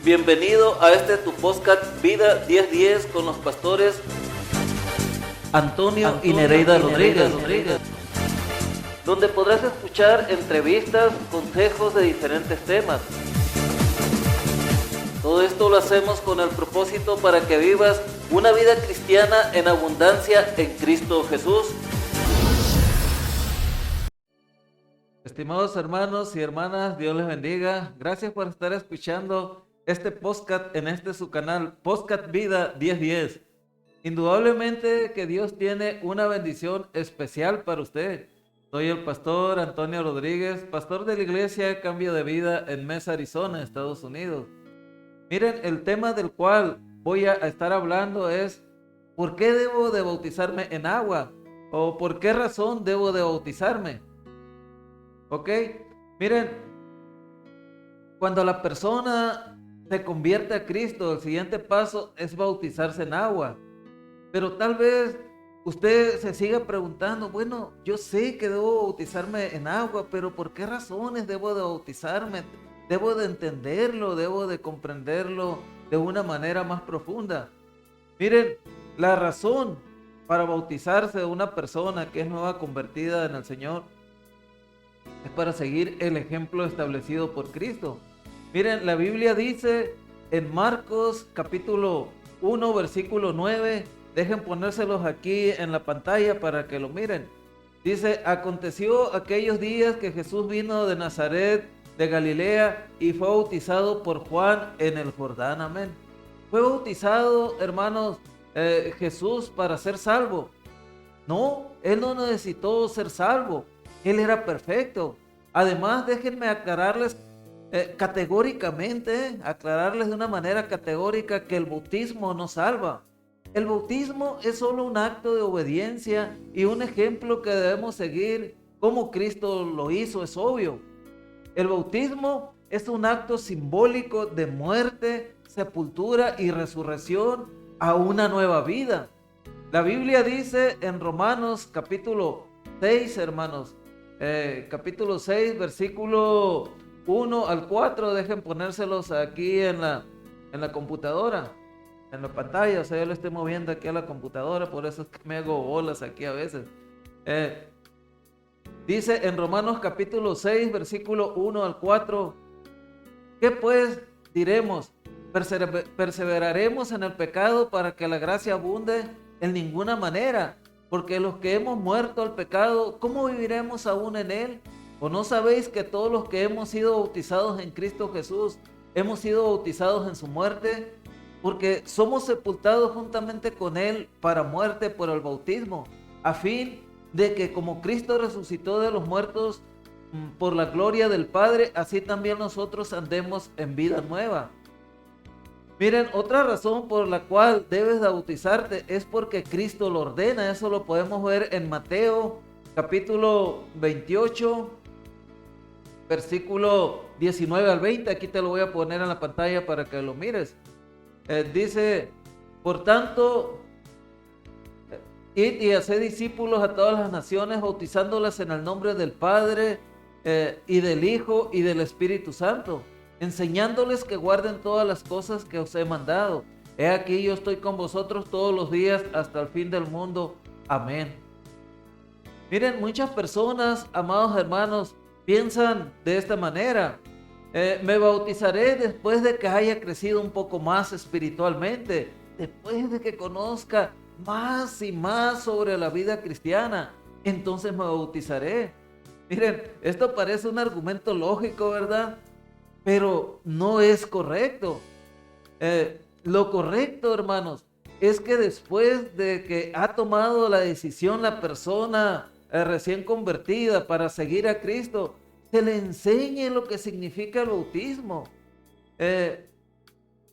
Bienvenido a este tu podcast Vida 1010 con los pastores Antonio y Nereida Rodríguez, donde podrás escuchar entrevistas, consejos de diferentes temas. Todo esto lo hacemos con el propósito para que vivas una vida cristiana en abundancia en Cristo Jesús. Estimados hermanos y hermanas, Dios les bendiga. Gracias por estar escuchando este podcast en su canal, Podcast Vida 1010. Indudablemente que Dios tiene una bendición especial para usted. Soy el pastor Antonio Rodríguez, pastor de la iglesia Cambio de Vida en Mesa, Arizona, Estados Unidos. Miren, el tema del cual voy a estar hablando es ¿por qué debo de bautizarme en agua? ¿O por qué razón debo de bautizarme? ¿Ok? Miren, cuando la persona se convierte a Cristo, el siguiente paso es bautizarse en agua. Pero tal vez usted se siga preguntando, bueno, yo sé que debo bautizarme en agua, pero ¿por qué razones debo de bautizarme? Debo de entenderlo, debo de comprenderlo de una manera más profunda. Miren, la razón para bautizarse de una persona que es nueva convertida en el Señor es para seguir el ejemplo establecido por Cristo. Miren, la Biblia dice en Marcos capítulo 1, versículo 9, dejen ponérselos aquí en la pantalla para que lo miren. Dice, aconteció aquellos días que Jesús vino de Nazaret, de Galilea, y fue bautizado por Juan en el Jordán. Amén. Fue bautizado, hermanos, Jesús para ser salvo. No, Él no necesitó ser salvo. Él era perfecto. Además, déjenme aclararles categóricamente, aclararles de una manera categórica que el bautismo no salva. El bautismo es solo un acto de obediencia y un ejemplo que debemos seguir como Cristo lo hizo, es obvio. El bautismo es un acto simbólico de muerte, sepultura y resurrección a una nueva vida. La Biblia dice en Romanos capítulo 6, hermanos, capítulo 6, versículo 1 al 4, dejen ponérselos aquí en la computadora, en la pantalla, o sea, yo lo estoy moviendo aquí a la computadora, por eso es que me hago bolas aquí a veces. Dice en Romanos capítulo 6, versículo 1 al 4, ¿qué pues diremos? ¿Perseveraremos en el pecado para que la gracia abunde? En ninguna manera, porque los que hemos muerto al pecado, ¿cómo viviremos aún en él? ¿O no sabéis que todos los que hemos sido bautizados en Cristo Jesús, hemos sido bautizados en su muerte? Porque somos sepultados juntamente con él para muerte por el bautismo, a fin de que como Cristo resucitó de los muertos por la gloria del Padre, así también nosotros andemos en vida nueva. Miren, otra razón por la cual debes de bautizarte es porque Cristo lo ordena. Eso lo podemos ver en Mateo capítulo 28, versículo 19 al 20. Aquí te lo voy a poner en la pantalla para que lo mires. Dice, por tanto, id y haced discípulos a todas las naciones, bautizándolas en el nombre del Padre y del Hijo y del Espíritu Santo, enseñándoles que guarden todas las cosas que os he mandado. He aquí yo estoy con vosotros todos los días hasta el fin del mundo. Amén. Miren, muchas personas, amados hermanos, piensan de esta manera. Me bautizaré después de que haya crecido un poco más espiritualmente, después de que conozca más y más sobre la vida cristiana, entonces me bautizaré. Miren, esto parece un argumento lógico, ¿verdad? Pero no es correcto. Lo correcto, hermanos, es que después de que ha tomado la decisión la persona recién convertida para seguir a Cristo, se le enseñe lo que significa el bautismo.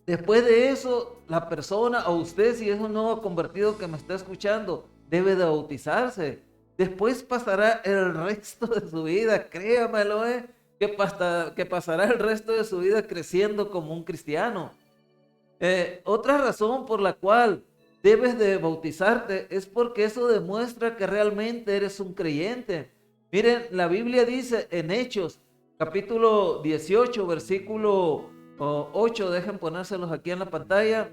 Después de eso, la persona o usted, si es un nuevo convertido que me está escuchando, debe de bautizarse. Después pasará el resto de su vida, créamelo, que pasará el resto de su vida creciendo como un cristiano. Otra razón por la cual debes de bautizarte es porque eso demuestra que realmente eres un creyente. Miren, la Biblia dice en Hechos, capítulo 18, versículo 8, dejen ponérselos aquí en la pantalla.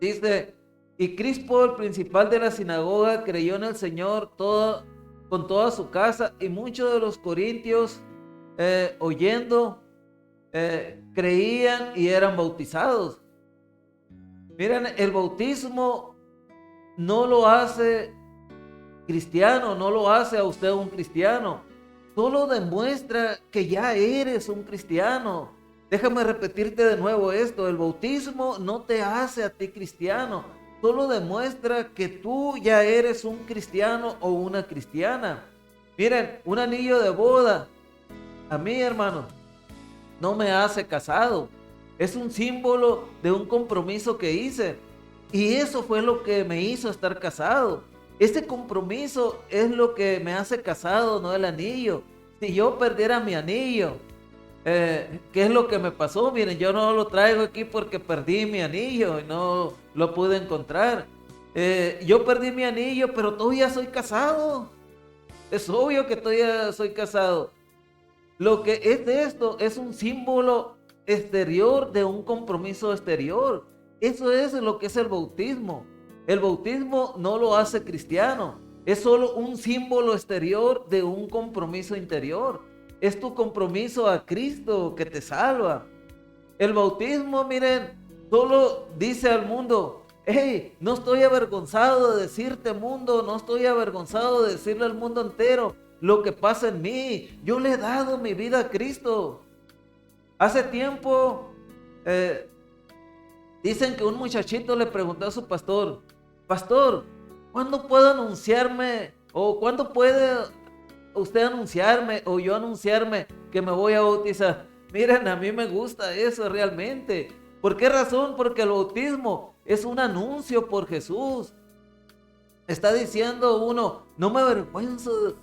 Dice, y Crispo, el principal de la sinagoga, creyó en el Señor con toda su casa, y muchos de los corintios, oyendo, creían y eran bautizados. Miren, el bautismo no lo hace cristiano, no lo hace a usted un cristiano, solo demuestra que ya eres un cristiano. Déjame repetirte de nuevo esto, el bautismo no te hace a ti cristiano, solo demuestra que tú ya eres un cristiano o una cristiana. Miren, un anillo de boda, a mí, hermano, no me hace casado, es un símbolo de un compromiso que hice, y eso fue lo que me hizo estar casado. Ese compromiso es lo que me hace casado, no el anillo. Si yo perdiera mi anillo, ¿qué es lo que me pasó? Miren, yo no lo traigo aquí porque perdí mi anillo y no lo pude encontrar. Yo perdí mi anillo, pero todavía soy casado. Es obvio que todavía soy casado. Lo que es esto es un símbolo exterior de un compromiso exterior. Eso es lo que es el bautismo. El bautismo no lo hace cristiano, es solo un símbolo exterior de un compromiso interior. Es tu compromiso a Cristo que te salva. El bautismo, miren, solo dice al mundo, hey, no estoy avergonzado de decirte mundo, no estoy avergonzado de decirle al mundo entero lo que pasa en mí. Yo le he dado mi vida a Cristo. Hace tiempo, dicen que un muchachito le preguntó a su pastor, pastor, ¿cuándo puedo anunciarme o cuándo puede usted anunciarme o yo anunciarme que me voy a bautizar? Miren, a mí me gusta eso realmente. ¿Por qué razón? Porque el bautismo es un anuncio por Jesús. Está diciendo uno, no me avergüenzo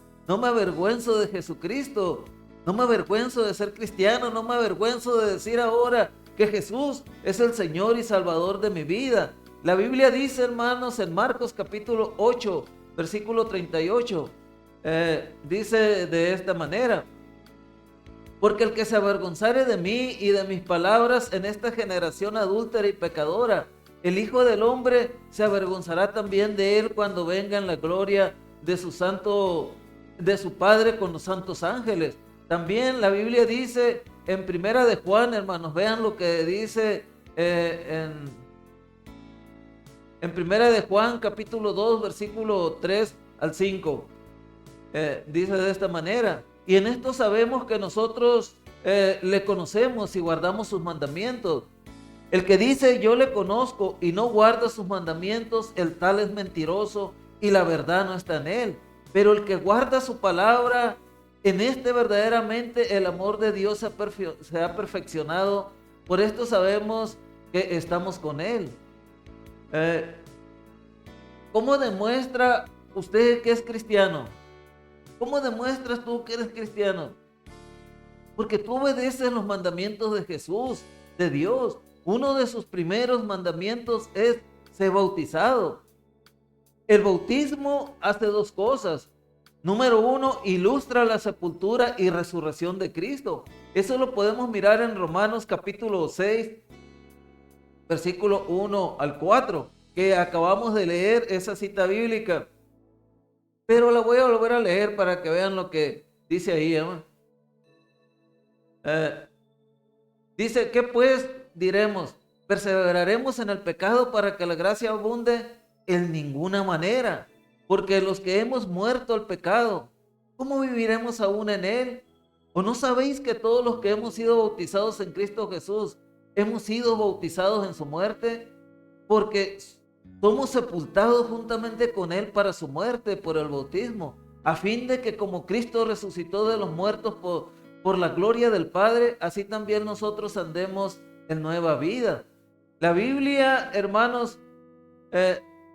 de Jesucristo, no me avergüenzo de ser cristiano, no me avergüenzo de decir ahora que Jesús es el Señor y Salvador de mi vida. La Biblia dice, hermanos, en Marcos capítulo 8, versículo 38, dice de esta manera, porque el que se avergonzare de mí y de mis palabras en esta generación adúltera y pecadora, el Hijo del Hombre se avergonzará también de él cuando venga en la gloria de su Padre con los santos ángeles. También la Biblia dice en Primera de Juan, hermanos, vean lo que dice en Primera de Juan capítulo 2 versículo 3 al 5. Dice de esta manera, y en esto sabemos que nosotros le conocemos y guardamos sus mandamientos. El que dice yo le conozco y no guarda sus mandamientos, el tal es mentiroso y la verdad no está en él. Pero el que guarda su palabra, en este verdaderamente el amor de Dios se ha perfeccionado. Por esto sabemos que estamos con él. ¿Cómo demuestra usted que es cristiano? ¿Cómo demuestras tú que eres cristiano? Porque tú obedeces los mandamientos de Jesús, de Dios. Uno de sus primeros mandamientos es ser bautizado. El bautismo hace dos cosas. Número uno, ilustra la sepultura y resurrección de Cristo. Eso lo podemos mirar en Romanos capítulo 6, versículo 1 al 4, que acabamos de leer esa cita bíblica. Pero la voy a volver a leer para que vean lo que dice ahí. Dice, ¿qué pues diremos? ¿Perseveraremos en el pecado para que la gracia abunde? En ninguna manera. Porque los que hemos muerto al pecado, ¿cómo viviremos aún en él? ¿O no sabéis que todos los que hemos sido bautizados en Cristo Jesús, hemos sido bautizados en su muerte? Porque somos sepultados juntamente con él para su muerte por el bautismo, a fin de que como Cristo resucitó de los muertos por la gloria del Padre, así también nosotros andemos en nueva vida. La Biblia, hermanos,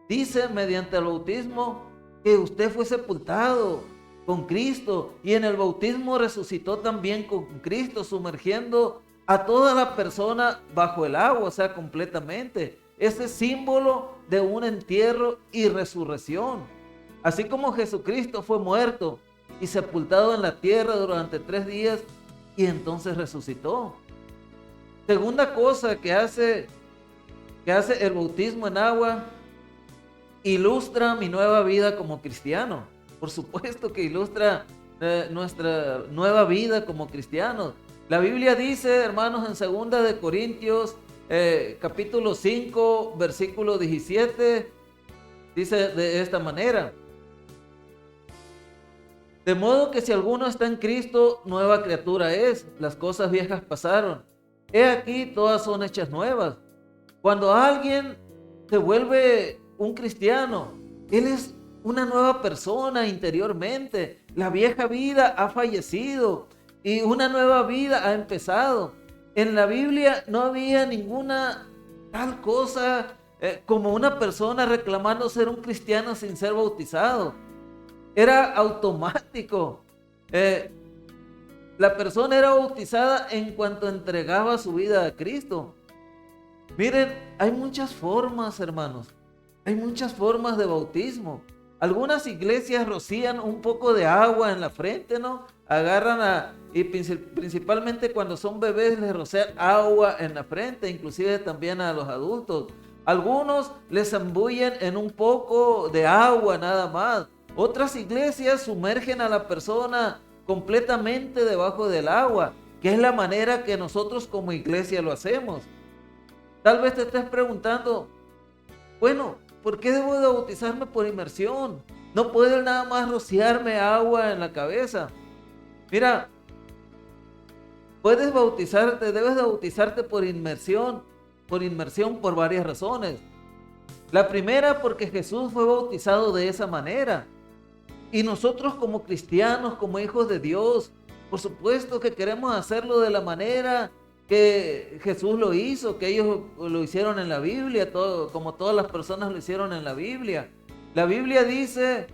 dice mediante el bautismo que usted fue sepultado con Cristo y en el bautismo resucitó también con Cristo, sumergiendo a toda la persona bajo el agua, o sea, completamente. Ese símbolo de un entierro y resurrección. Así como Jesucristo fue muerto y sepultado en la tierra durante 3 días y entonces resucitó. Segunda cosa que hace el bautismo en agua, ilustra mi nueva vida como cristiano. Por supuesto que ilustra nuestra nueva vida como cristianos. La Biblia dice, hermanos, en 2 capítulo 5, versículo 17, dice de esta manera: de modo que si alguno está en Cristo, nueva criatura es. Las cosas viejas pasaron. He aquí, todas son hechas nuevas. Cuando alguien se vuelve un cristiano, él es una nueva persona interiormente. La vieja vida ha fallecido y una nueva vida ha empezado. En la Biblia no había ninguna tal cosa como una persona reclamando ser un cristiano sin ser bautizado. Era automático. La persona era bautizada en cuanto entregaba su vida a Cristo. Miren, hay muchas formas, hermanos. Hay muchas formas de bautismo. Algunas iglesias rocían un poco de agua en la frente, ¿no? Y principalmente cuando son bebés les rocian agua en la frente, inclusive también a los adultos. Algunos les zambullen en un poco de agua nada más. Otras iglesias sumergen a la persona completamente debajo del agua, que es la manera que nosotros como iglesia lo hacemos. Tal vez te estés preguntando, bueno, ¿por qué debo de bautizarme por inmersión? No puedo nada más rociarme agua en la cabeza. Mira, debes de bautizarte por inmersión por varias razones. La primera, porque Jesús fue bautizado de esa manera. Y nosotros como cristianos, como hijos de Dios, por supuesto que queremos hacerlo de la manera que Jesús lo hizo, que ellos lo hicieron en la Biblia, como todas las personas lo hicieron en la Biblia. La Biblia dice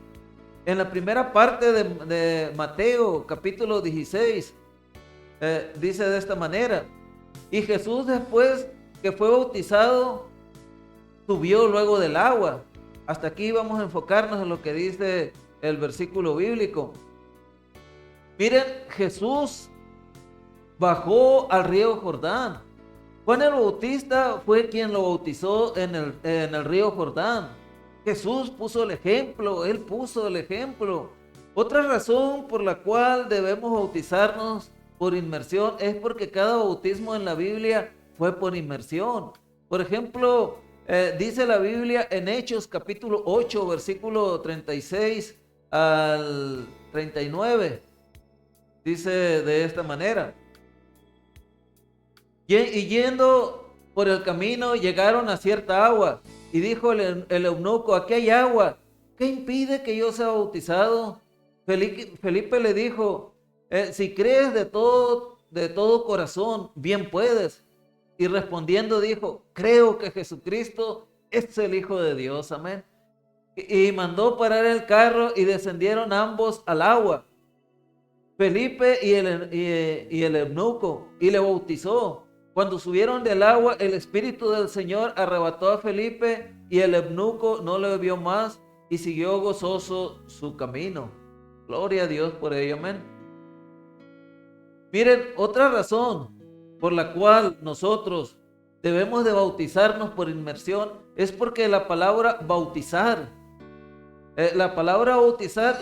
en la primera parte de Mateo, capítulo 16, dice de esta manera: y Jesús, después que fue bautizado, subió luego del agua. Hasta aquí vamos a enfocarnos en lo que dice el versículo bíblico. Miren, Jesús bajó al río Jordán. Juan el Bautista fue quien lo bautizó en el río Jordán. Jesús puso el ejemplo, él puso el ejemplo. Otra razón por la cual debemos bautizarnos por inmersión es porque cada bautismo en la Biblia fue por inmersión. Por ejemplo, dice la Biblia en Hechos capítulo 8, versículo 36 al 39. Dice de esta manera: y yendo por el camino llegaron a cierta agua, y dijo el eunuco: aquí hay agua, ¿qué impide que yo sea bautizado? Felipe le dijo: si crees de todo corazón, bien puedes. Y respondiendo dijo: creo que Jesucristo es el Hijo de Dios. Amén. Y mandó parar el carro y descendieron ambos al agua, Felipe y el eunuco, y le bautizó. Cuando subieron del agua, el Espíritu del Señor arrebató a Felipe, y el eunuco no le vio más y siguió gozoso su camino. Gloria a Dios por ello, amén. Miren, otra razón por la cual nosotros debemos de bautizarnos por inmersión es porque la palabra bautizar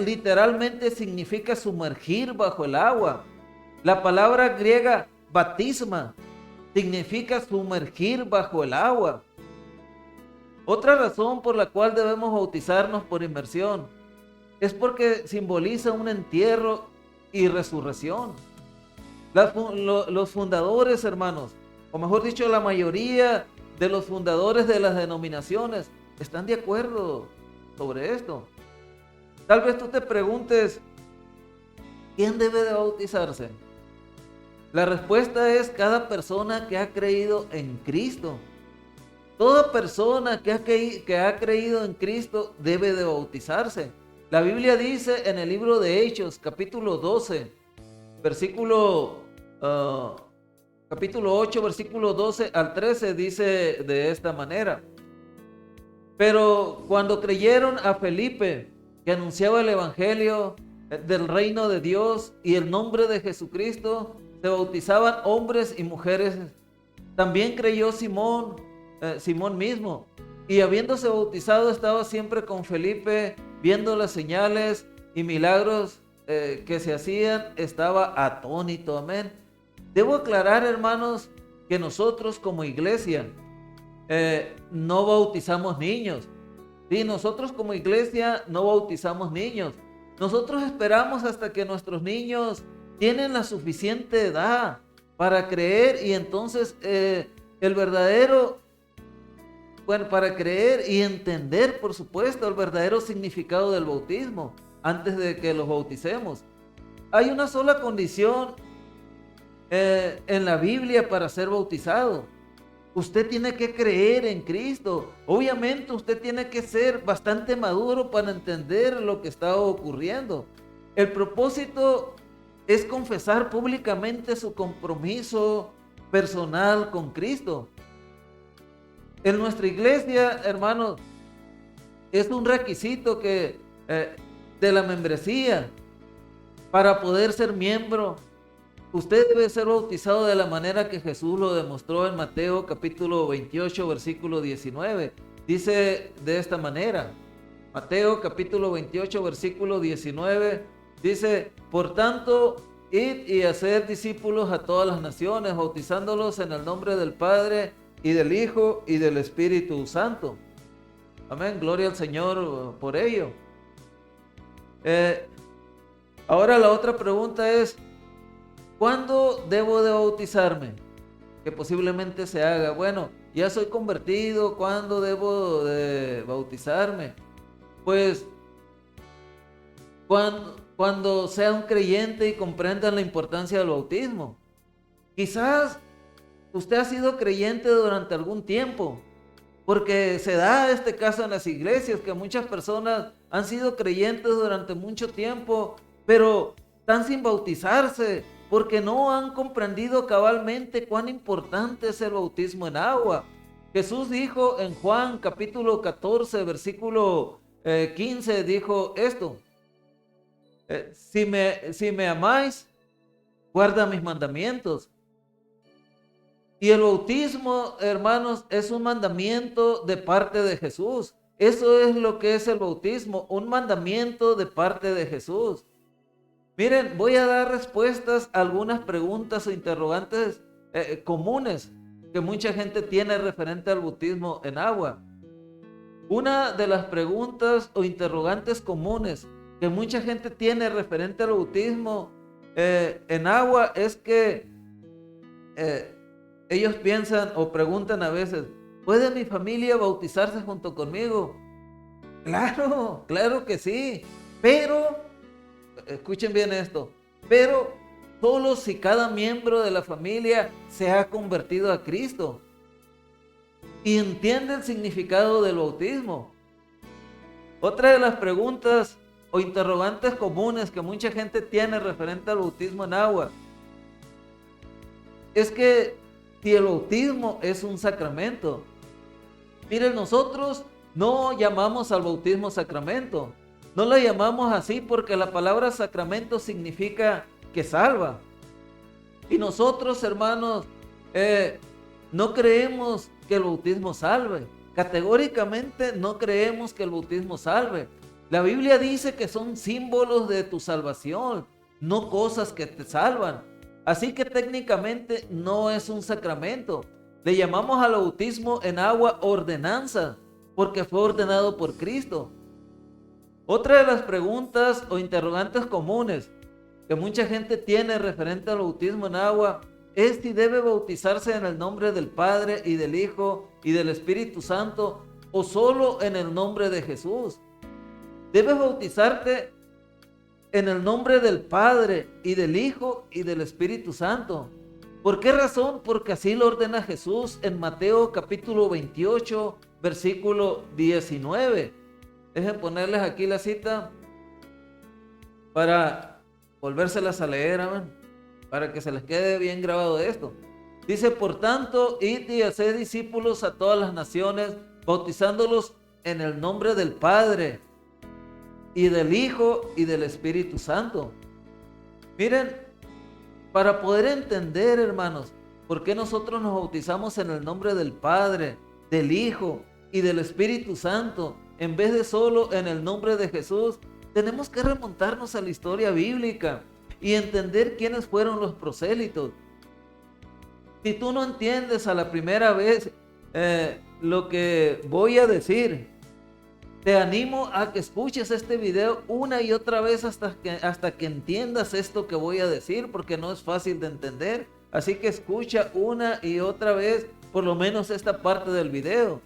literalmente significa sumergir bajo el agua. La palabra griega batisma significa sumergir bajo el agua. Otra razón por la cual debemos bautizarnos por inmersión es porque simboliza un entierro y resurrección. Los fundadores, hermanos, o mejor dicho, la mayoría de los fundadores de las denominaciones están de acuerdo sobre esto. Tal vez tú te preguntes, ¿quién debe de bautizarse? La respuesta es cada persona que ha creído en Cristo. Toda persona que ha creído en Cristo debe de bautizarse. La Biblia dice en el libro de Hechos, capítulo 12, capítulo 8, versículo 12 al 13, dice de esta manera: pero cuando creyeron a Felipe, que anunciaba el evangelio del reino de Dios y el nombre de Jesucristo, se bautizaban hombres y mujeres También creyó Simón mismo, y habiéndose bautizado estaba siempre con Felipe, viendo las señales y milagros que se hacían, estaba atónito. Amén. Debo aclarar, hermanos, que nosotros como iglesia no bautizamos niños. Sí, nosotros como iglesia no bautizamos niños. Nosotros esperamos hasta que nuestros niños tienen la suficiente edad para creer, y entonces para creer y entender, por supuesto, el verdadero significado del bautismo antes de que los bauticemos. Hay una sola condición en la Biblia para ser bautizado. Usted tiene que creer en Cristo. Obviamente usted tiene que ser bastante maduro para entender lo que está ocurriendo. El propósito es confesar públicamente su compromiso personal con Cristo. En nuestra iglesia, hermanos, es un requisito de la membresía. Para poder ser miembro, usted debe ser bautizado de la manera que Jesús lo demostró en Mateo capítulo 28, versículo 19. Dice de esta manera, Mateo capítulo 28, versículo 19, dice: por tanto, id y haced discípulos a todas las naciones, bautizándolos en el nombre del Padre, y del Hijo, y del Espíritu Santo. Amén, gloria al Señor por ello. Ahora la otra pregunta es: ¿cuándo debo de bautizarme? Que posiblemente se haga. Bueno, ya soy convertido, ¿cuándo debo de bautizarme? Pues cuando sea un creyente y comprendan la importancia del bautismo. Quizás usted ha sido creyente durante algún tiempo, porque se da este caso en las iglesias, que muchas personas han sido creyentes durante mucho tiempo, pero están sin bautizarse, porque no han comprendido cabalmente cuán importante es el bautismo en agua. Jesús dijo en Juan capítulo 14, versículo 15, dijo esto: si me amáis, guarda mis mandamientos. Y el bautismo, hermanos, es un mandamiento de parte de Jesús. Eso es lo que es el bautismo, un mandamiento de parte de Jesús. Miren, voy a dar respuestas a algunas preguntas o interrogantes comunes que mucha gente tiene referente al bautismo en agua. Una de las preguntas o interrogantes comunes que mucha gente tiene referente al bautismo en agua es que ellos piensan o preguntan a veces: ¿puede mi familia bautizarse junto conmigo? Claro, claro que sí, pero escuchen bien esto, pero solo si cada miembro de la familia se ha convertido a Cristo y entiende el significado del bautismo. Otra de las preguntas o interrogantes comunes que mucha gente tiene referente al bautismo en agua es que si el bautismo es un sacramento. Miren, nosotros no llamamos al bautismo sacramento. No lo llamamos así porque la palabra sacramento significa que salva. Y nosotros, hermanos, no creemos que el bautismo salve. Categóricamente no creemos que el bautismo salve. La Biblia dice que son símbolos de tu salvación, no cosas que te salvan. Así que técnicamente no es un sacramento. Le llamamos al bautismo en agua ordenanza, porque fue ordenado por Cristo. Otra de las preguntas o interrogantes comunes que mucha gente tiene referente al bautismo en agua es si debe bautizarse en el nombre del Padre y del Hijo y del Espíritu Santo, o solo en el nombre de Jesús. Debes bautizarte en el nombre del Padre y del Hijo y del Espíritu Santo. ¿Por qué razón? Porque así lo ordena Jesús en Mateo capítulo 28, versículo 19. Dejen ponerles aquí la cita para volvérselas a leer, amén, para que se les quede bien grabado esto. Dice: por tanto, id y haced discípulos a todas las naciones, bautizándolos en el nombre del Padre y del Hijo y del Espíritu Santo. Miren, para poder entender, hermanos, ¿Por qué nosotros nos bautizamos en el nombre del Padre, del Hijo y del Espíritu Santo, en vez de solo en el nombre de Jesús? Tenemos que remontarnos a la historia bíblica y entender quiénes fueron los prosélitos. Si tú no entiendes a la primera vez lo que voy a decir, te animo a que escuches este video una y otra vez hasta que entiendas esto que voy a decir, porque no es fácil de entender. Así que escucha una y otra vez por lo menos esta parte del video.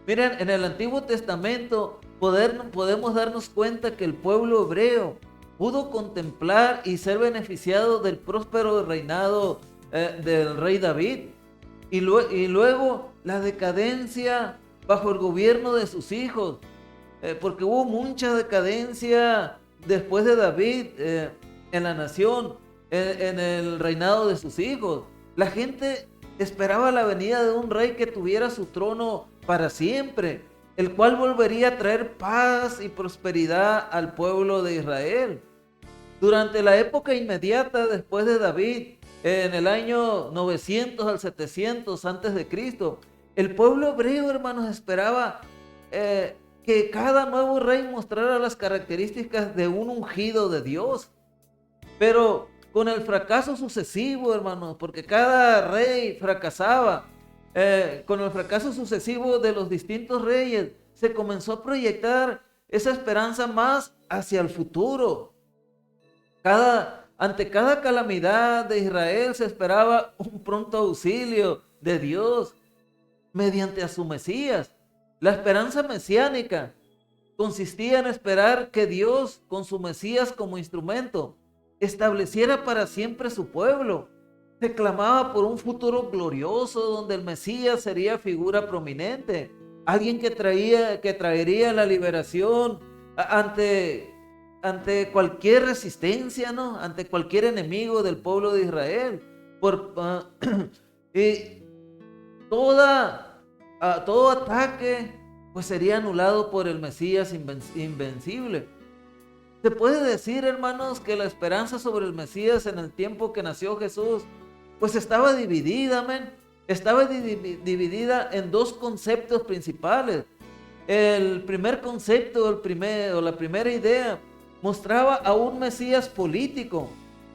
Miren, en el Antiguo Testamento podemos darnos cuenta que el pueblo hebreo pudo contemplar y ser beneficiado del próspero reinado del rey David, y luego la decadencia bajo el gobierno de sus hijos, porque hubo mucha decadencia después de David en la nación, en el reinado de sus hijos. La gente esperaba la venida de un rey que tuviera su trono para siempre, el cual volvería a traer paz y prosperidad al pueblo de Israel. Durante la época inmediata después de David, en el año 900 al 700 antes de Cristo, el pueblo hebreo, hermanos, esperaba que cada nuevo rey mostrara las características de un ungido de Dios. Pero con el fracaso sucesivo, hermanos, porque cada rey fracasaba, con el fracaso sucesivo de los distintos reyes, se comenzó a proyectar esa esperanza más hacia el futuro. Ante cada calamidad de Israel se esperaba un pronto auxilio de Dios mediante a su Mesías. La esperanza mesiánica consistía en esperar que Dios, con su Mesías como instrumento, estableciera para siempre su pueblo. Se clamaba por un futuro glorioso donde el Mesías sería figura prominente, alguien que traería la liberación ante cualquier resistencia, ¿no? Ante cualquier enemigo del pueblo de Israel. Y todo ataque pues sería anulado por el Mesías invencible. Se puede decir, hermanos, que la esperanza sobre el Mesías en el tiempo que nació Jesús pues estaba dividida, dividida en dos conceptos principales. El primer concepto, la primera idea, mostraba a un Mesías político.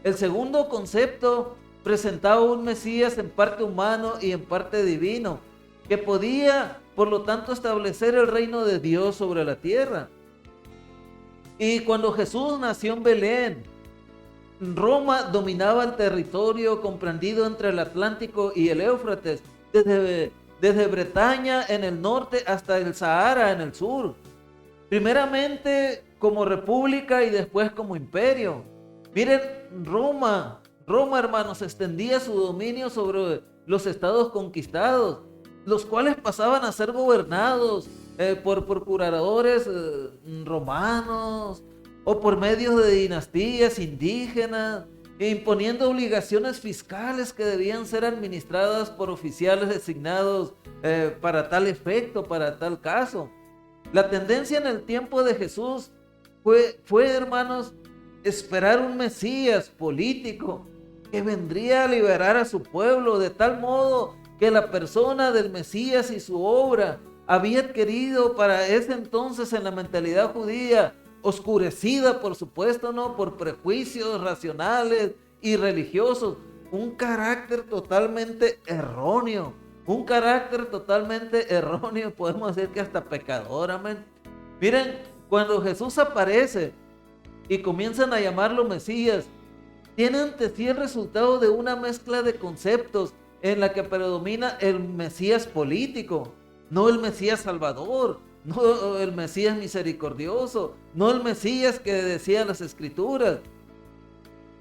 El segundo concepto presentaba un Mesías en parte humano y en parte divino, que podía, por lo tanto, establecer el reino de Dios sobre la tierra. Y cuando Jesús nació en Belén, Roma dominaba el territorio comprendido entre el Atlántico y el Éufrates, desde Bretaña en el norte hasta el Sahara en el sur. Primeramente como república y después como imperio. Miren, Roma, hermanos, extendía su dominio sobre los estados conquistados, los cuales pasaban a ser gobernados por procuradores romanos o por medios de dinastías indígenas, imponiendo obligaciones fiscales que debían ser administradas por oficiales designados para tal efecto, para tal caso. La tendencia en el tiempo de Jesús fue, hermanos, esperar un Mesías político que vendría a liberar a su pueblo, de tal modo que la persona del Mesías y su obra había adquirido para ese entonces en la mentalidad judía, oscurecida por supuesto, ¿no?, por prejuicios racionales y religiosos, un carácter totalmente erróneo. Podemos decir que hasta pecador, amén. Miren, cuando Jesús aparece y comienzan a llamarlo Mesías, tiene ante sí el resultado de una mezcla de conceptos en la que predomina el Mesías político, no el Mesías salvador, no el Mesías misericordioso, no el Mesías que decían las Escrituras.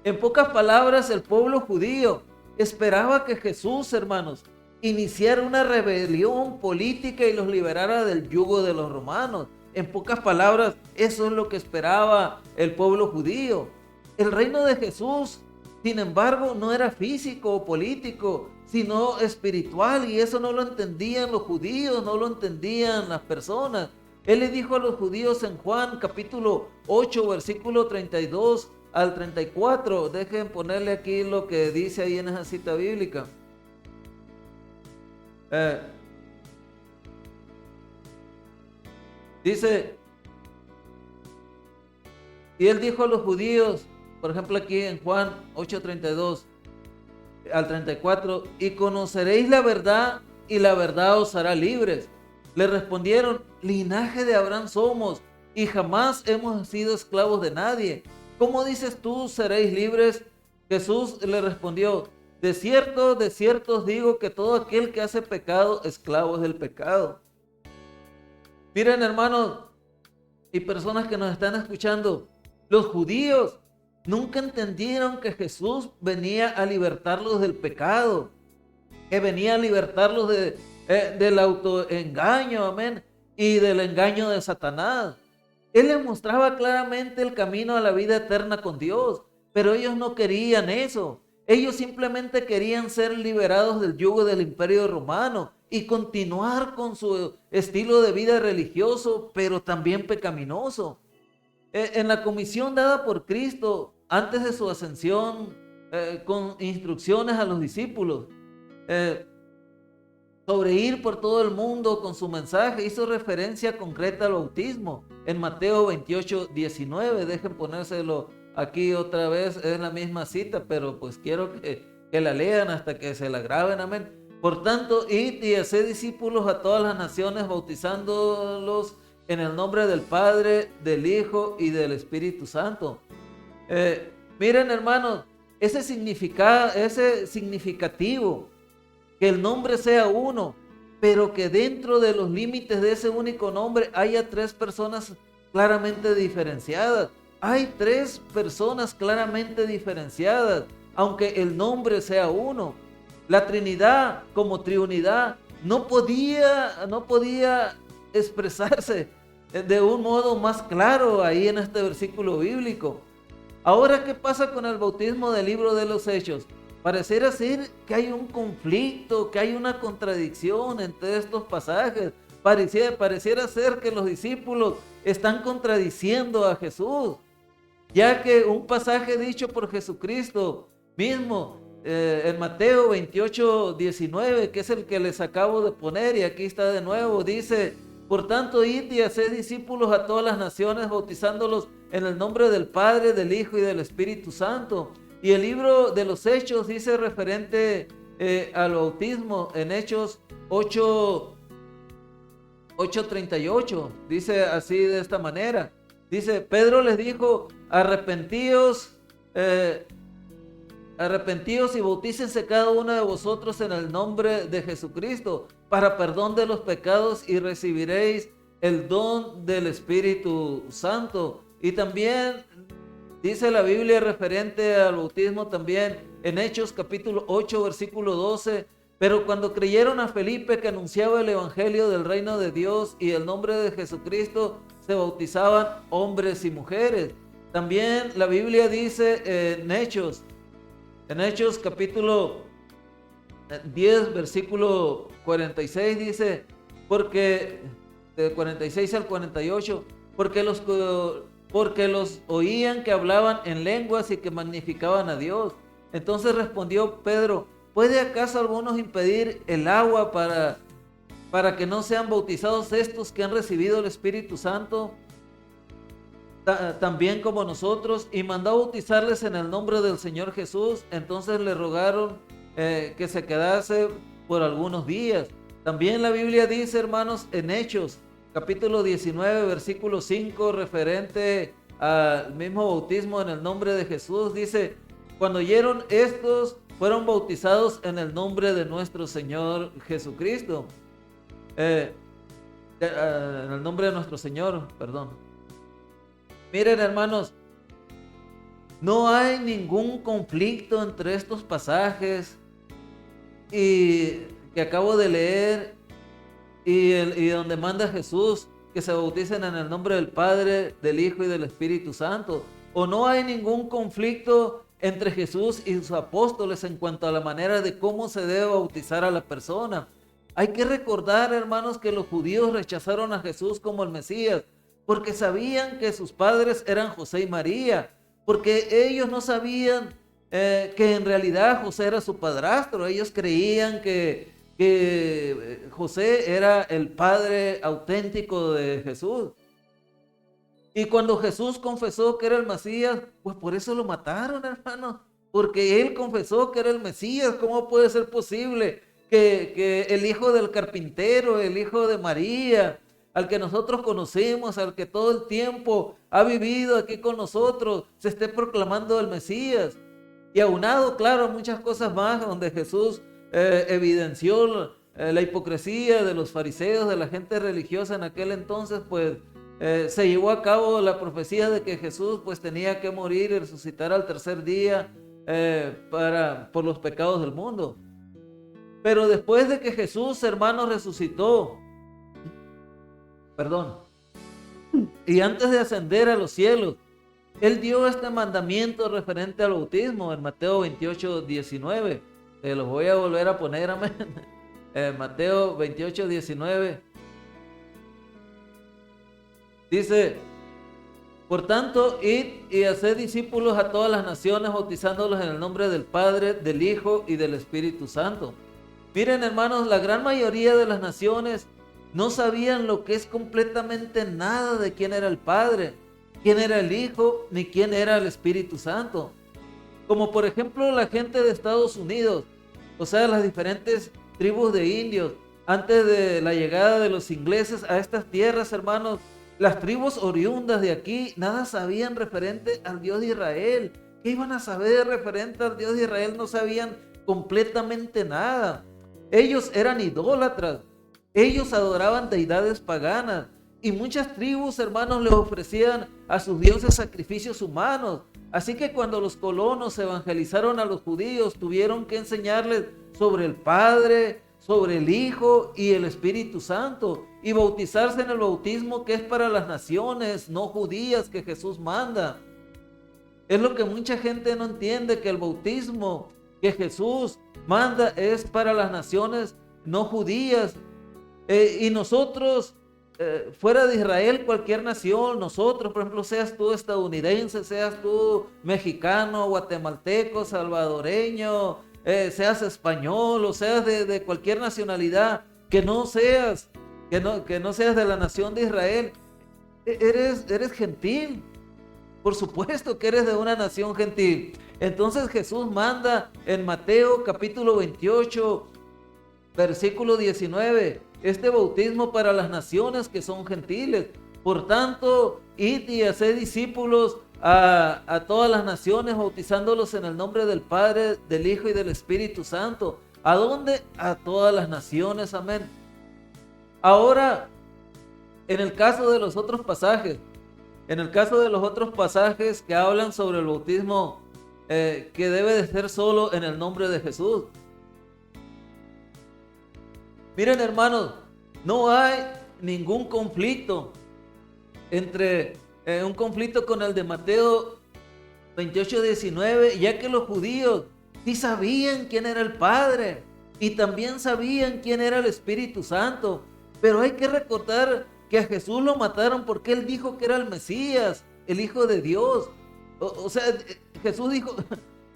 En pocas palabras, el pueblo judío esperaba que Jesús, hermanos, iniciara una rebelión política y los liberara del yugo de los romanos. En pocas palabras, eso es lo que esperaba el pueblo judío. El reino de Jesús, sin embargo, no era físico o político, sino espiritual, y eso no lo entendían los judíos, no lo entendían las personas. Él le dijo a los judíos en Juan capítulo 8, versículo 32 al 34. Dejen ponerle aquí lo que dice ahí en esa cita bíblica. Dice, y él dijo a los judíos, por ejemplo aquí en Juan 8:32 al 34, y conoceréis la verdad y la verdad os hará libres. Le respondieron, linaje de Abraham somos y jamás hemos sido esclavos de nadie. ¿Cómo dices tú seréis libres? Jesús le respondió, de cierto os digo que todo aquel que hace pecado, esclavo es del pecado. Miren, hermanos y personas que nos están escuchando, los judíos nunca entendieron que Jesús venía a libertarlos del pecado, que venía a libertarlos del autoengaño, amén, y del engaño de Satanás. Él les mostraba claramente el camino a la vida eterna con Dios, pero ellos no querían eso. Ellos simplemente querían ser liberados del yugo del imperio romano y continuar con su estilo de vida religioso, pero también pecaminoso. En la comisión dada por Cristo antes de su ascensión, con instrucciones a los discípulos, sobre ir por todo el mundo con su mensaje, hizo referencia concreta al bautismo en Mateo 28:19. Dejen ponérselo aquí otra vez, es la misma cita, pero pues quiero que la lean hasta que se la graben, amén. Por tanto, id y haced discípulos a todas las naciones, bautizándolos en el nombre del Padre, del Hijo y del Espíritu Santo. Miren, hermanos, ese significativo, que el nombre sea uno, pero que dentro de los límites de ese único nombre haya tres personas claramente diferenciadas. Hay tres personas claramente diferenciadas, aunque el nombre sea uno. La Trinidad como triunidad no podía expresarse de un modo más claro ahí en este versículo bíblico. Ahora, ¿qué pasa con el bautismo del libro de los Hechos? Pareciera ser que hay un conflicto, que hay una contradicción entre estos pasajes. Pareciera ser que los discípulos están contradiciendo a Jesús, ya que un pasaje dicho por Jesucristo mismo, en Mateo 28:19, que es el que les acabo de poner, y aquí está de nuevo, dice, por tanto, id y haced discípulos a todas las naciones, bautizándolos en el nombre del Padre, del Hijo y del Espíritu Santo. Y el libro de los Hechos dice referente al bautismo en Hechos 8:38, dice así de esta manera. Dice, Pedro les dijo, arrepentíos y bautícense cada uno de vosotros en el nombre de Jesucristo para perdón de los pecados y recibiréis el don del Espíritu Santo. Y también dice la Biblia referente al bautismo también en Hechos capítulo 8 versículo 12, pero cuando creyeron a Felipe que anunciaba el evangelio del reino de Dios y el nombre de Jesucristo, se bautizaban hombres y mujeres. También la Biblia dice en Hechos capítulo 10 versículo 46 dice, porque de 46 al 48, porque los oían que hablaban en lenguas y que magnificaban a Dios. Entonces respondió Pedro, ¿puede acaso algunos impedir el agua para que no sean bautizados estos que han recibido el Espíritu Santo también como nosotros? Y mandó bautizarles en el nombre del Señor Jesús. Entonces le rogaron que se quedase por algunos días. También la Biblia dice, hermanos, en Hechos capítulo 19 versículo 5, referente al mismo bautismo en el nombre de Jesús, dice, cuando oyeron estos, fueron bautizados en el nombre de nuestro Señor Jesucristo. En el nombre de nuestro Señor, perdón. Miren, hermanos, no hay ningún conflicto entre estos pasajes y que acabo de leer y donde manda Jesús que se bauticen en el nombre del Padre, del Hijo y del Espíritu Santo. O no hay ningún conflicto entre Jesús y sus apóstoles en cuanto a la manera de cómo se debe bautizar a la persona. Hay que recordar, hermanos, que los judíos rechazaron a Jesús como el Mesías, porque sabían que sus padres eran José y María, porque ellos no sabían que en realidad José era su padrastro. Ellos creían que José era el padre auténtico de Jesús. Y cuando Jesús confesó que era el Mesías, pues por eso lo mataron, hermano, porque él confesó que era el Mesías. ¿Cómo puede ser posible que el hijo del carpintero, el hijo de María, al que nosotros conocemos, al que todo el tiempo ha vivido aquí con nosotros, se esté proclamando el Mesías? Y aunado, claro, muchas cosas más donde Jesús evidenció la hipocresía de los fariseos, de la gente religiosa en aquel entonces, pues se llevó a cabo la profecía de que Jesús pues tenía que morir y resucitar al tercer día por los pecados del mundo. Pero después de que Jesús, hermanos, resucitó, y antes de ascender a los cielos, Él dio este mandamiento referente al bautismo en Mateo 28, 19. Se los voy a volver a poner, amén. Mateo 28, 19. Dice: por tanto, id y haced discípulos a todas las naciones, bautizándolos en el nombre del Padre, del Hijo y del Espíritu Santo. Miren, hermanos, la gran mayoría de las naciones no sabían lo que es completamente nada de quién era el Padre, quién era el Hijo, ni quién era el Espíritu Santo. Como por ejemplo la gente de Estados Unidos, o sea, las diferentes tribus de indios. Antes de la llegada de los ingleses a estas tierras, hermanos, las tribus oriundas de aquí nada sabían referente al Dios de Israel. ¿Qué iban a saber referente al Dios de Israel? No sabían completamente nada. Ellos eran idólatras. Ellos adoraban deidades paganas. Y muchas tribus, hermanos, les ofrecían a sus dioses sacrificios humanos. Así que cuando los colonos evangelizaron a los judíos, tuvieron que enseñarles sobre el Padre, sobre el Hijo y el Espíritu Santo, y bautizarse en el bautismo que es para las naciones no judías que Jesús manda. Es lo que mucha gente no entiende, que el bautismo que Jesús manda es para las naciones no judías. Y nosotros, fuera de Israel, cualquier nación, nosotros, por ejemplo, seas tú estadounidense, seas tú mexicano, guatemalteco, salvadoreño, seas español o seas de cualquier nacionalidad, que no seas de la nación de Israel, eres gentil. Por supuesto que eres de una nación gentil. Entonces Jesús manda en Mateo capítulo 28, versículo 19, este bautismo para las naciones que son gentiles. Por tanto, id y haced discípulos a todas las naciones, bautizándolos en el nombre del Padre, del Hijo y del Espíritu Santo. ¿A dónde? A todas las naciones, amén. Ahora, en el caso de los otros pasajes, que hablan sobre el bautismo que debe de ser solo en el nombre de Jesús. Miren, hermanos, no hay ningún conflicto entre un conflicto con el de Mateo 28, 19, ya que los judíos sí sabían quién era el Padre y también sabían quién era el Espíritu Santo, pero hay que recordar que a Jesús lo mataron porque Él dijo que era el Mesías, el Hijo de Dios. O sea, Jesús dijo: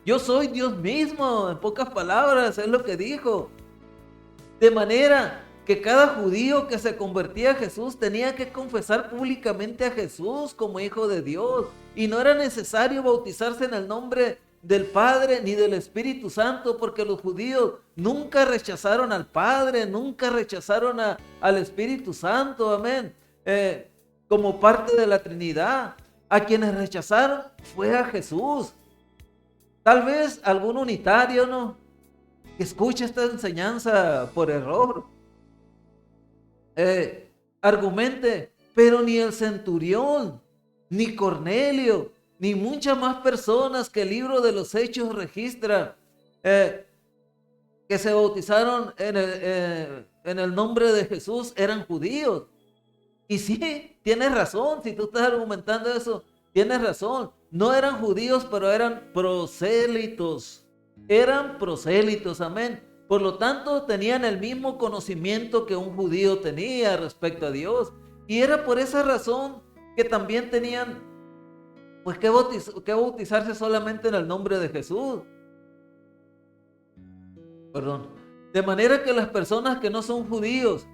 yo soy Dios mismo, en pocas palabras, es lo que dijo. De manera que cada judío que se convertía a Jesús tenía que confesar públicamente a Jesús como Hijo de Dios. Y no era necesario bautizarse en el nombre del Padre ni del Espíritu Santo, porque los judíos nunca rechazaron al Padre, nunca rechazaron al Espíritu Santo, amén, como parte de la Trinidad. A quienes rechazaron fue a Jesús. Tal vez algún unitario, ¿no?, que escucha esta enseñanza por error, argumente: pero ni el centurión, ni Cornelio, ni muchas más personas que el libro de los Hechos registra, que se bautizaron en el nombre de Jesús, eran judíos. Y sí, tienes razón, si tú estás argumentando eso, tienes razón. No eran judíos, pero eran prosélitos. Eran prosélitos, amén. Por lo tanto, tenían el mismo conocimiento que un judío tenía respecto a Dios. Y era por esa razón que también tenían pues que bautizarse solamente en el nombre de Jesús. Perdón. De manera que las personas que no son judíos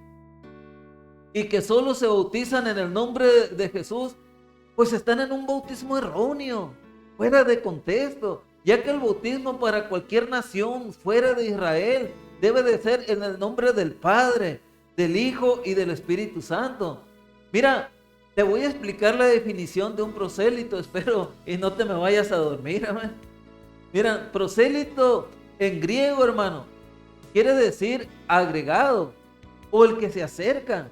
y que solo se bautizan en el nombre de Jesús, pues están en un bautismo erróneo, fuera de contexto, ya que el bautismo para cualquier nación fuera de Israel debe de ser en el nombre del Padre, del Hijo y del Espíritu Santo. Mira, te voy a explicar la definición de un prosélito, espero, y no te me vayas a dormir, amén. Mira, prosélito en griego, hermano, quiere decir agregado o el que se acerca.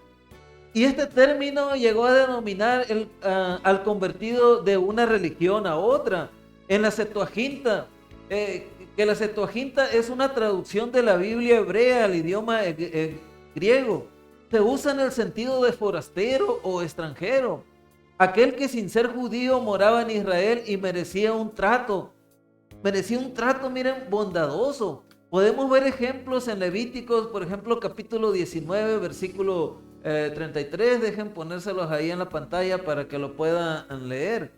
Y este término llegó a denominar al convertido de una religión a otra. En la Septuaginta, que la Septuaginta es una traducción de la Biblia hebrea al idioma griego. Se usa en el sentido de forastero o extranjero. Aquel que sin ser judío moraba en Israel y merecía un trato, miren, bondadoso. Podemos ver ejemplos en Levíticos, por ejemplo, capítulo 19, versículo 33. Dejen ponérselos ahí en la pantalla para que lo puedan leer.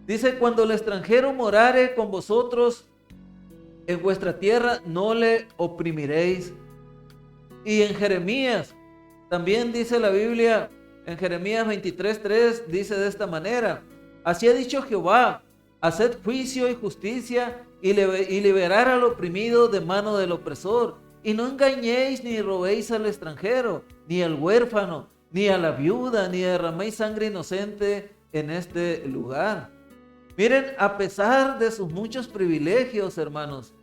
Dice: cuando el extranjero morare con vosotros en vuestra tierra, no le oprimiréis. Y en Jeremías, también dice la Biblia, en Jeremías 23:3, dice de esta manera: así ha dicho Jehová, haced juicio y justicia y liberar al oprimido de mano del opresor. Y no engañéis ni robéis al extranjero, ni al huérfano, ni a la viuda, ni derraméis sangre inocente en este lugar. Miren, a pesar de sus muchos privilegios, hermanos,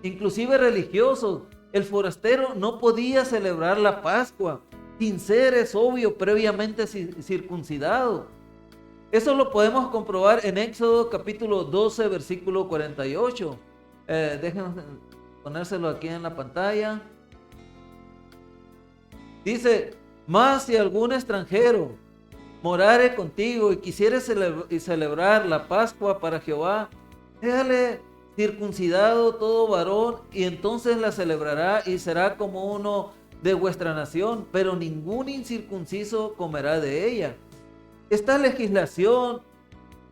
inclusive religiosos, el forastero no podía celebrar la Pascua sin ser, es obvio, previamente circuncidado. Eso lo podemos comprobar en Éxodo capítulo 12, versículo 48. Déjenme ponérselo aquí en la pantalla. Dice: mas si algún extranjero morare contigo y quisiere celebrar la Pascua para Jehová, déjale circuncidado todo varón, y entonces la celebrará y será como uno de vuestra nación, pero ningún incircunciso comerá de ella. Esta legislación,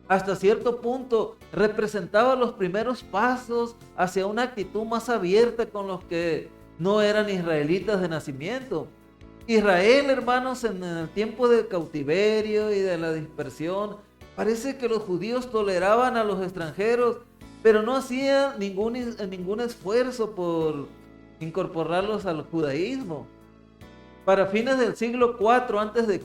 hasta cierto punto, representaba los primeros pasos hacia una actitud más abierta con los que no eran israelitas de nacimiento. Israel, hermanos, en el tiempo del cautiverio y de la dispersión, parece que los judíos toleraban a los extranjeros, pero no hacían ningún esfuerzo por incorporarlos al judaísmo. Para fines del siglo IV a.C.,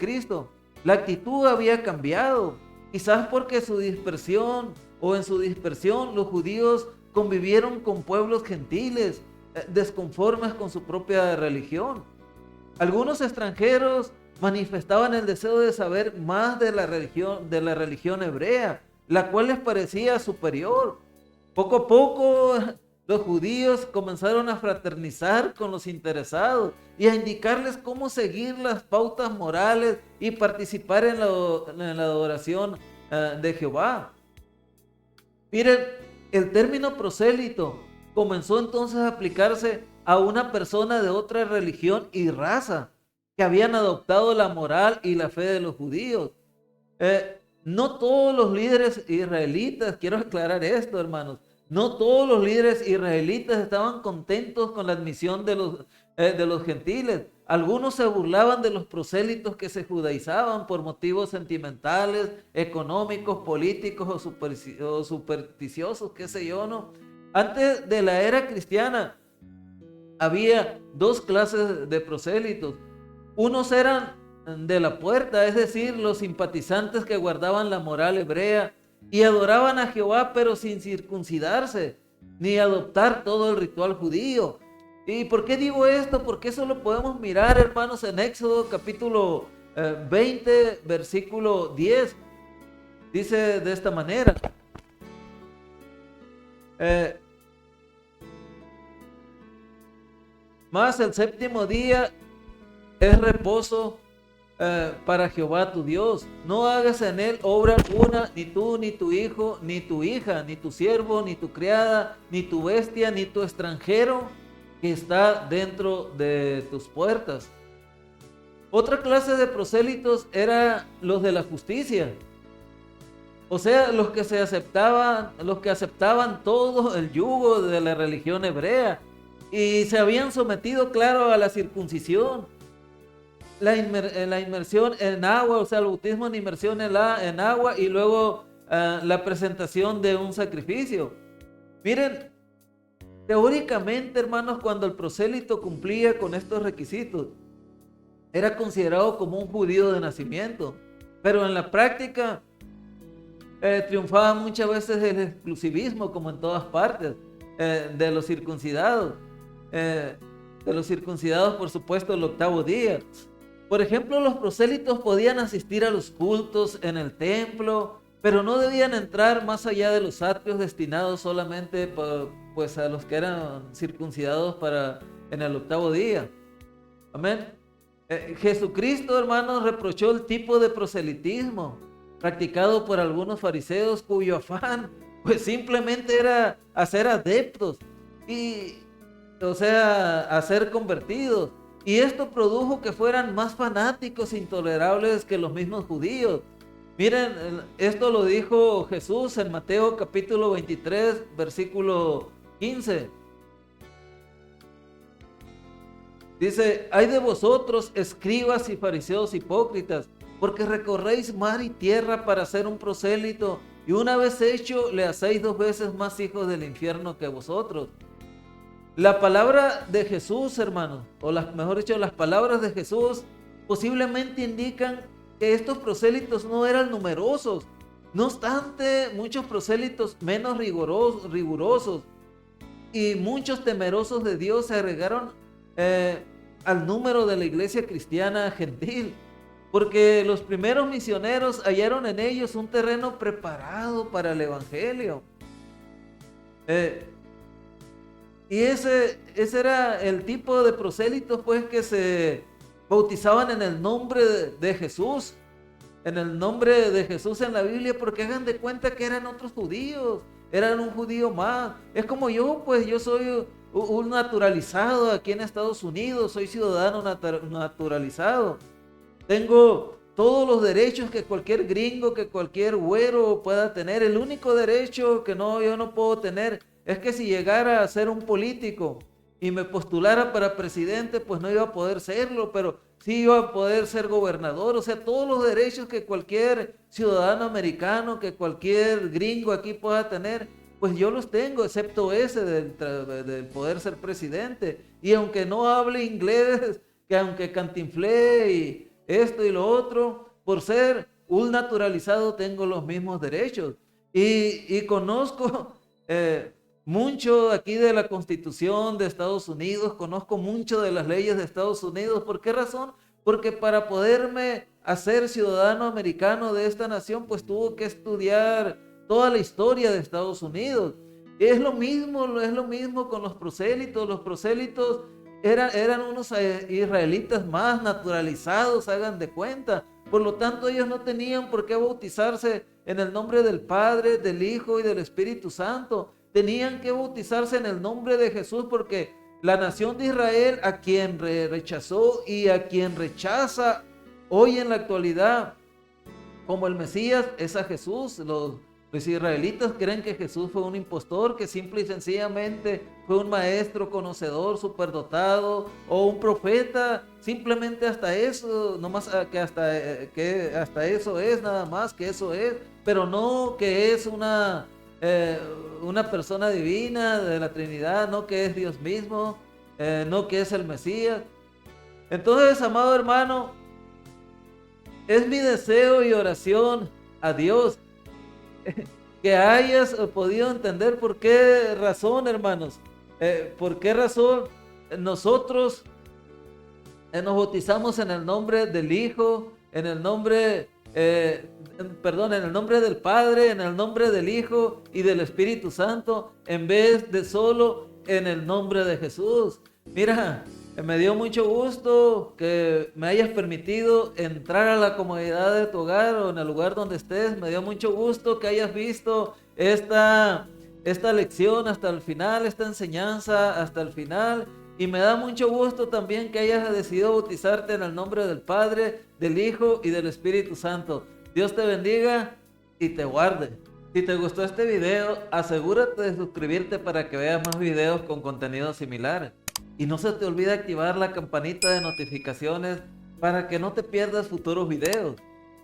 la actitud había cambiado, quizás porque en su dispersión los judíos convivieron con pueblos gentiles, desconformes con su propia religión. Algunos extranjeros manifestaban el deseo de saber más de la religión hebrea, la cual les parecía superior. Poco a poco los judíos comenzaron a fraternizar con los interesados y a indicarles cómo seguir las pautas morales y participar en la adoración de Jehová. Miren, el término prosélito comenzó entonces a aplicarse a una persona de otra religión y raza que habían adoptado la moral y la fe de los judíos. No todos los líderes israelitas, quiero aclarar esto, hermanos, no todos los líderes israelitas estaban contentos con la admisión de los gentiles. Algunos se burlaban de los prosélitos que se judaizaban por motivos sentimentales, económicos, políticos o supersticiosos, qué sé yo, ¿no? Antes de la era cristiana había dos clases de prosélitos. Unos eran de la puerta, es decir, los simpatizantes que guardaban la moral hebrea y adoraban a Jehová, pero sin circuncidarse ni adoptar todo el ritual judío. ¿Y por qué digo esto? Porque eso lo podemos mirar, hermanos, en Éxodo capítulo 20, versículo 10. Dice de esta manera: mas el séptimo día es reposo para Jehová tu Dios. No hagas en él obra alguna, ni tú, ni tu hijo, ni tu hija, ni tu siervo, ni tu criada, ni tu bestia, ni tu extranjero que está dentro de tus puertas. Otra clase de prosélitos era los de la justicia. O sea, los que aceptaban todo el yugo de la religión hebrea y se habían sometido, claro, a la circuncisión, la inmersión en agua, o sea, el bautismo en inmersión en agua y luego la presentación de un sacrificio. Miren, teóricamente, hermanos, cuando el prosélito cumplía con estos requisitos, era considerado como un judío de nacimiento, pero en la práctica triunfaba muchas veces el exclusivismo, como en todas partes, de los circuncidados. Por supuesto, el octavo día. Por ejemplo, los prosélitos podían asistir a los cultos en el templo, pero no debían entrar más allá de los atrios destinados solamente pues, a los que eran circuncidados en el octavo día. Amén. Jesucristo, hermanos, reprochó el tipo de proselitismo practicado por algunos fariseos cuyo afán pues simplemente era hacer adeptos o sea, hacer convertidos. Y esto produjo que fueran más fanáticos e intolerables que los mismos judíos. Miren, esto lo dijo Jesús en Mateo capítulo 23, versículo 15. Dice: hay de vosotros, escribas y fariseos hipócritas, porque recorréis mar y tierra para hacer un prosélito, y una vez hecho, le hacéis 2 veces más hijos del infierno que vosotros. La palabra de Jesús, hermanos, mejor dicho, las palabras de Jesús posiblemente indican que estos prosélitos no eran numerosos. No obstante, muchos prosélitos menos rigurosos y muchos temerosos de Dios se agregaron al número de la iglesia cristiana gentil, porque los primeros misioneros hallaron en ellos un terreno preparado para el evangelio. Y ese era el tipo de prosélitos pues que se bautizaban en el nombre de Jesús, en el nombre de Jesús en la Biblia, porque hagan de cuenta que eran otros judíos, eran un judío más. Es como yo, pues yo soy un naturalizado aquí en Estados Unidos, soy ciudadano naturalizado. Tengo todos los derechos que cualquier gringo, que cualquier güero pueda tener. El único derecho que yo no puedo tener es que si llegara a ser un político y me postulara para presidente, pues no iba a poder serlo, pero sí iba a poder ser gobernador. O sea, todos los derechos que cualquier ciudadano americano, que cualquier gringo aquí pueda tener, pues yo los tengo, excepto ese del poder ser presidente. Y aunque no hable inglés, que aunque cantinflé y esto y lo otro, por ser un naturalizado tengo los mismos derechos. Y conozco mucho aquí de la Constitución de Estados Unidos, conozco mucho de las leyes de Estados Unidos. ¿Por qué razón? Porque para poderme hacer ciudadano americano de esta nación, pues tuvo que estudiar toda la historia de Estados Unidos. Es lo mismo con los prosélitos. Los prosélitos eran unos israelitas más naturalizados, hagan de cuenta. Por lo tanto, ellos no tenían por qué bautizarse en el nombre del Padre, del Hijo y del Espíritu Santo. Tenían que bautizarse en el nombre de Jesús, porque la nación de Israel, a quien rechazó y a quien rechaza hoy en la actualidad como el Mesías, es a Jesús. Los israelitas creen que Jesús fue un impostor, que simple y sencillamente fue un maestro conocedor, superdotado, o un profeta. Simplemente hasta eso, nomás que hasta eso es, nada más que eso es, pero no que es una persona divina de la Trinidad, no que es Dios mismo, no que es el Mesías. Entonces, amado hermano, es mi deseo y oración a Dios que hayas podido entender por qué razón, hermanos, por qué razón nosotros nos bautizamos en el nombre del Hijo, en el nombre del Padre, en el nombre del Hijo y del Espíritu Santo, en vez de solo en el nombre de Jesús. Mira, Me dio mucho gusto que me hayas permitido entrar a la comodidad de tu hogar o en el lugar donde estés. Me dio mucho gusto que hayas visto esta lección hasta el final, esta enseñanza hasta el final. Y me da mucho gusto también que hayas decidido bautizarte en el nombre del Padre, del Hijo y del Espíritu Santo. Dios te bendiga y te guarde. Si te gustó este video, asegúrate de suscribirte para que veas más videos con contenido similar. Y no se te olvide activar la campanita de notificaciones para que no te pierdas futuros videos.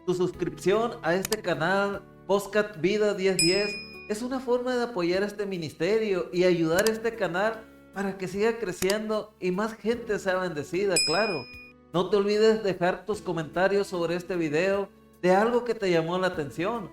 Tu suscripción a este canal Podcast Vida 1010 es una forma de apoyar este ministerio y ayudar a este canal para que siga creciendo y más gente sea bendecida, claro. No te olvides dejar tus comentarios sobre este video de algo que te llamó la atención.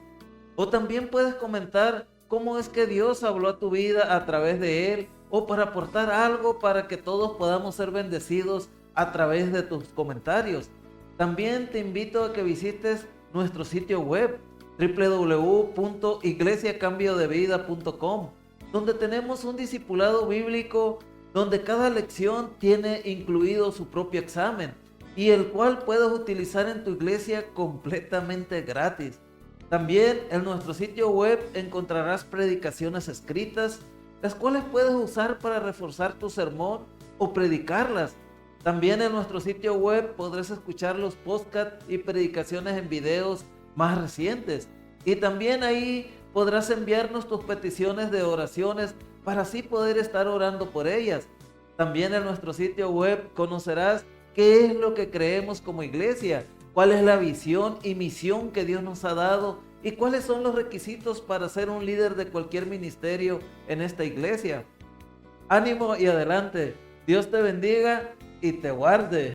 O también puedes comentar cómo es que Dios habló a tu vida a través de él, o para aportar algo para que todos podamos ser bendecidos a través de tus comentarios. También te invito a que visites nuestro sitio web www.iglesiacambiodevida.com, donde tenemos un discipulado bíblico donde cada lección tiene incluido su propio examen y el cual puedes utilizar en tu iglesia completamente gratis. También en nuestro sitio web encontrarás predicaciones escritas, las cuales puedes usar para reforzar tu sermón o predicarlas. También en nuestro sitio web podrás escuchar los podcasts y predicaciones en videos más recientes. Y también ahí podrás enviarnos tus peticiones de oraciones para así poder estar orando por ellas. También en nuestro sitio web conocerás qué es lo que creemos como iglesia, cuál es la visión y misión que Dios nos ha dado y cuáles son los requisitos para ser un líder de cualquier ministerio en esta iglesia. Ánimo y adelante. Dios te bendiga y te guarde.